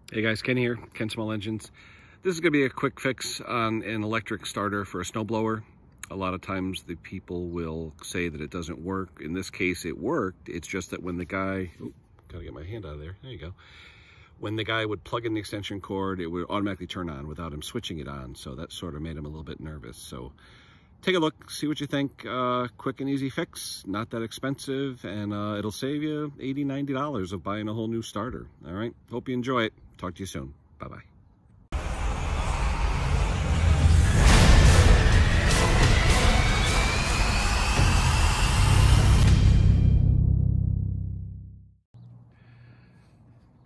Hey guys, Ken here, Ken Small Engines. This is going to be a quick fix on an electric starter for a snowblower. A lot of times the people will say that it doesn't work. In this case, it worked. It's just that when the guy, gotta get my hand out of there, there you go. When the guy would plug in the extension cord, it would automatically turn on without him switching it on. So that sort of made him a little bit nervous. So take a look, see what you think. Quick and easy fix, not that expensive, and it'll save you $80, $90 of buying a whole new starter. All right, hope you enjoy it. Talk to you soon. Bye-bye.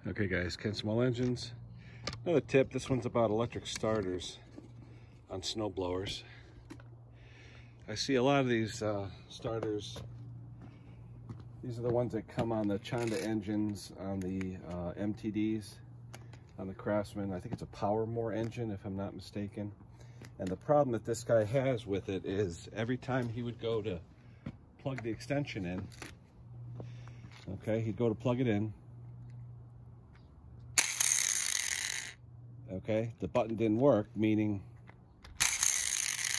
Okay guys, Ken Small Engines. Another tip, this one's about electric starters on snow blowers. I see a lot of these starters. These are the ones that come on the Chanda engines, on the MTDs, on the Craftsman. I think it's a Powermore engine if I'm not mistaken. And the problem that this guy has with it is every time he would go to plug the extension in, okay, he'd go to plug it in, okay, the button didn't work, meaning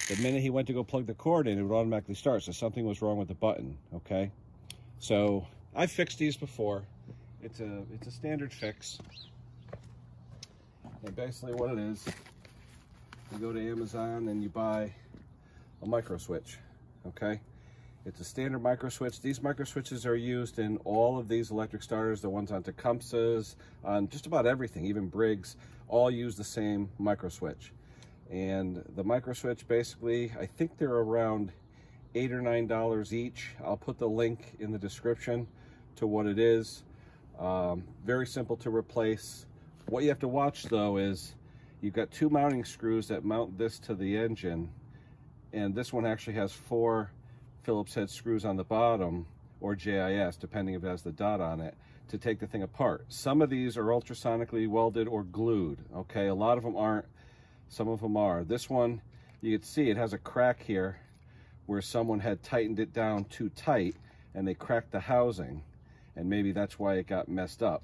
the minute he went to go plug the cord in, it would automatically start. So something was wrong with the button, okay? So I've fixed these before. It's a standard fix. And basically what it is, you go to Amazon and you buy a MicroSwitch, okay? It's a standard MicroSwitch. These MicroSwitches are used in all of these electric starters, the ones on Tecumsehs, on just about everything, even Briggs, all use the same MicroSwitch. And the MicroSwitch, basically, I think they're around $8 or $9 each. I'll put the link in the description to what it is. Very simple to replace. What you have to watch though is you've got two mounting screws that mount this to the engine, and this one actually has 4 Phillips head screws on the bottom, or JIS, depending if it has the dot on it, to take the thing apart. Some of these are ultrasonically welded or glued, okay? A lot of them aren't, some of them are. This one, you can see it has a crack here where someone had tightened it down too tight and they cracked the housing, and maybe that's why it got messed up.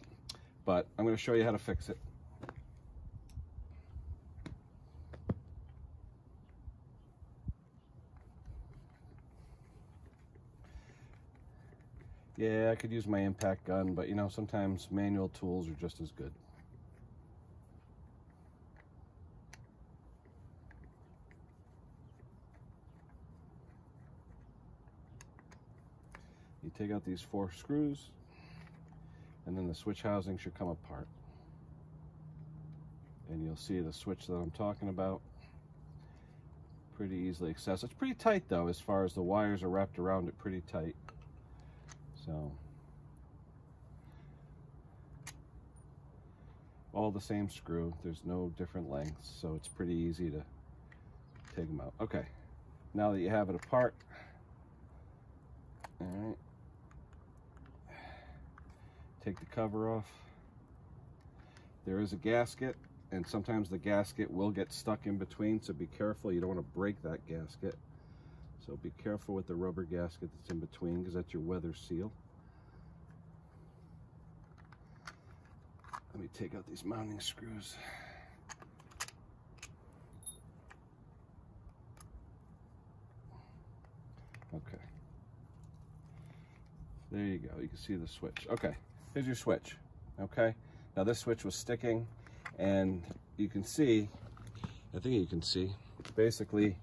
But I'm going to show you how to fix it. Yeah, I could use my impact gun, but you know, sometimes manual tools are just as good. You take out these 4 screws, and then the switch housing should come apart. And you'll see the switch that I'm talking about. Pretty easily accessible. It's pretty tight though, as far as the wires are wrapped around it, pretty tight. So, all the same screw. There's no different lengths, so it's pretty easy to take them out. Okay, now that you have it apart, all right, take the cover off. There is a gasket, and sometimes the gasket will get stuck in between, so be careful. You don't want to break that gasket. So be careful with the rubber gasket that's in between, because that's your weather seal. Let me take out these mounting screws. Okay. There you go. You can see the switch. Okay. Here's your switch. Okay. Now this switch was sticking, and you can see, I think you can see, basically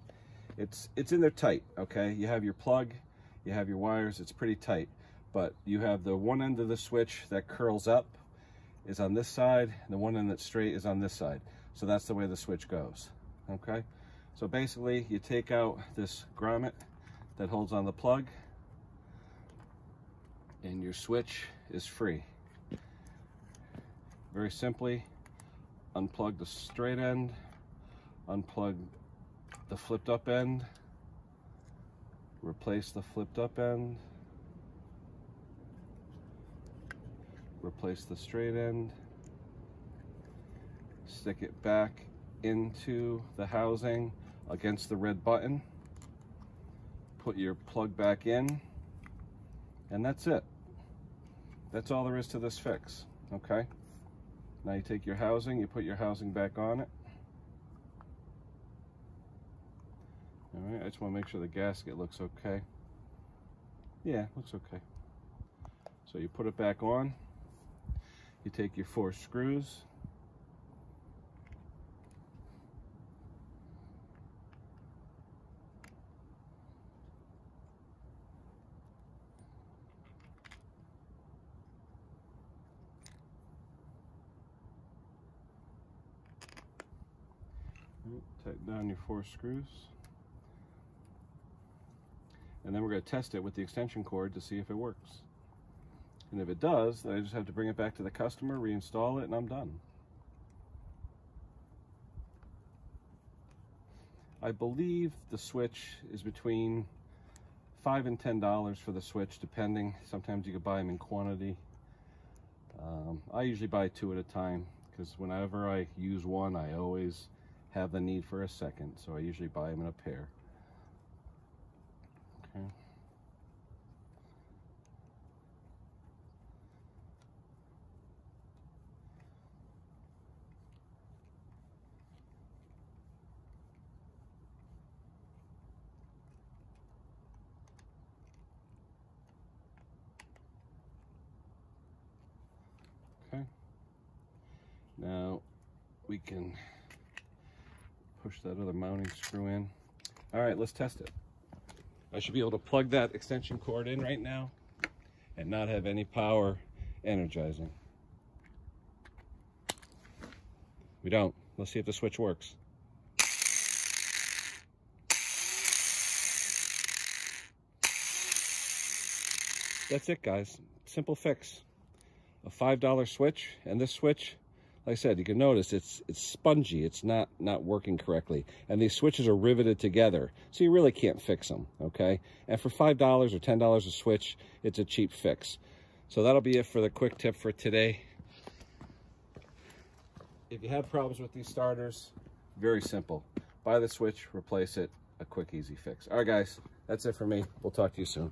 it's in there tight. Okay. You have your plug, you have your wires, it's pretty tight, but you have the one end of the switch that curls up is on this side, and the one end that's straight is on this side. So that's the way the switch goes. Okay. So basically you take out this grommet that holds on the plug, and your switch is free. Very simply, unplug the straight end, unplug the flipped up end, replace the flipped up end, replace the straight end, stick it back into the housing against the red button, put your plug back in, and that's it. That's all there is to this fix, okay? Now you take your housing, you put your housing back on it. All right, I just want to make sure the gasket looks okay. Yeah, looks okay. So you put it back on. You take your 4 screws. Tighten down your 4 screws. And then we're going to test it with the extension cord to see if it works. And if it does, then I just have to bring it back to the customer, reinstall it, and I'm done. I believe the switch is between $5 and $10 for the switch, depending. Sometimes you can buy them in quantity. I usually buy 2 at a time, because whenever I use one, I always have the need for a second, so I usually buy them in a pair. Okay. Okay. Now we can push that other mounting screw in. All right, let's test it. I should be able to plug that extension cord in right now and not have any power energizing. We don't. Let's see if the switch works. That's it, guys. Simple fix. A $5 switch, and this switch, like I said, you can notice it's spongy. It's not working correctly. And these switches are riveted together, so you really can't fix them, okay? And for $5 or $10 a switch, it's a cheap fix. So that'll be it for the quick tip for today. If you have problems with these starters, very simple. Buy the switch, replace it, a quick, easy fix. All right, guys, that's it for me. We'll talk to you soon.